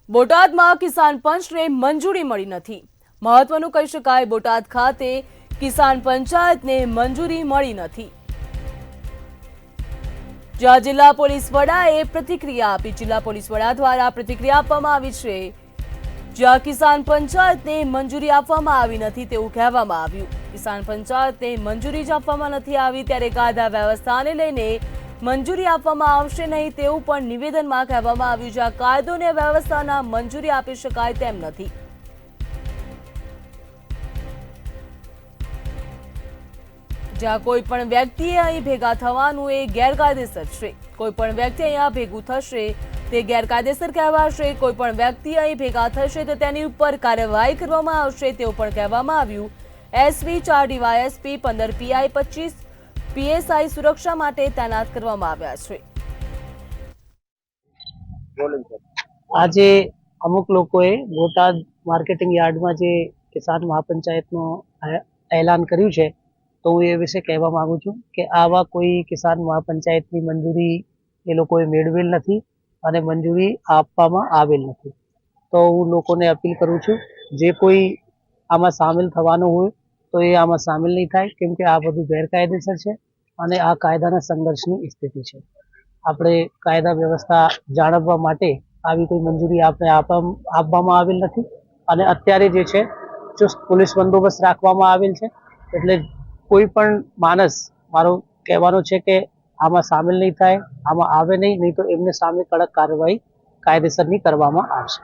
બોટાદમાં કિસાન પંચને મંજૂરી મળી નથી। મહત્વનું કહી શકાય, બોટાદ ખાતે કિસાન પંચાયતને મંજૂરી મળી નથી। જ્યાં જિલ્લા પોલીસ વડાએ પ્રતિક્રિયા આપી। જિલ્લા પોલીસ વડા દ્વારા પ્રતિક્રિયા આપવામાં આવી છે। જ્યાં કિસાન પંચાયતને મંજૂરી આપવામાં આવી નથી તેવું કહેવામાં આવ્યું। કિસાન પંચાયતને મંજૂરી જ આપવામાં નથી આવી ત્યારે કાયદા વ્યવસ્થાને લઈને મંજૂરી આપવામાં આવશે નહીં તેવું પણ નિવેદનમાં કહેવામાં આવ્યું। જ્યાં કાયદો અને વ્યવસ્થાના મંજૂરી આપી શકાય તેમ નથી। જ્યાં કોઈ પણ વ્યક્તિએ અહીં ભેગા થવાનું એ ગેરકાયદેસર છે। કોઈ પણ વ્યક્તિ અહીંયા ભેગું થશે તે ગેરકાયદેસર કહેવાશે। કોઈ પણ વ્યક્તિ અહીં ભેગા થશે તો તેની ઉપર કાર્યવાહી કરવામાં આવશે તેવું પણ કહેવામાં આવ્યું। એસપી 4 ડીવાયએસપી 15 પીઆઈ 25 પીએસઆઈ સુરક્ષા માટે તૈનાત કરવામાં આવ્યા છે। આજે અમુક લોકોએ બોટાદ માર્કેટિંગ યાર્ડમાં જે કિસાન મહાપંચાયતનું એલાન કર્યું છે તો હું એ વિશે કહેવા માંગુ છું કે આવા કોઈ કિસાન મહાપંચાયતની મંજૂરી એ લોકોએ મેળવેલ નથી અને મંજૂરી આપવામાં આવેલ નથી। તો હું લોકોને અપીલ કરું છું જે કોઈ આમાં સામેલ થવાનું હોય તો એ આમાં સામેલ નહીં થાય, કેમ કે આ બધું ગેરકાયદેસર છે અને આ કાયદાના સંઘર્ષની સ્થિતિ છે। આપણે કાયદા વ્યવસ્થા જાળવવા માટે આવી કોઈ મંજૂરી આપણે આપવામાં આવેલ નથી અને અત્યારે જે છે ચુસ્ત પોલીસ બંદોબસ્ત રાખવામાં આવેલ છે। એટલે કોઈ પણ માણસ મારો કહેવાનો છે કે આમાં સામેલ નહીં થાય, આમાં આવે નહીં તો એમને સામે કડક કાર્યવાહી કાયદેસરની કરવામાં આવશે।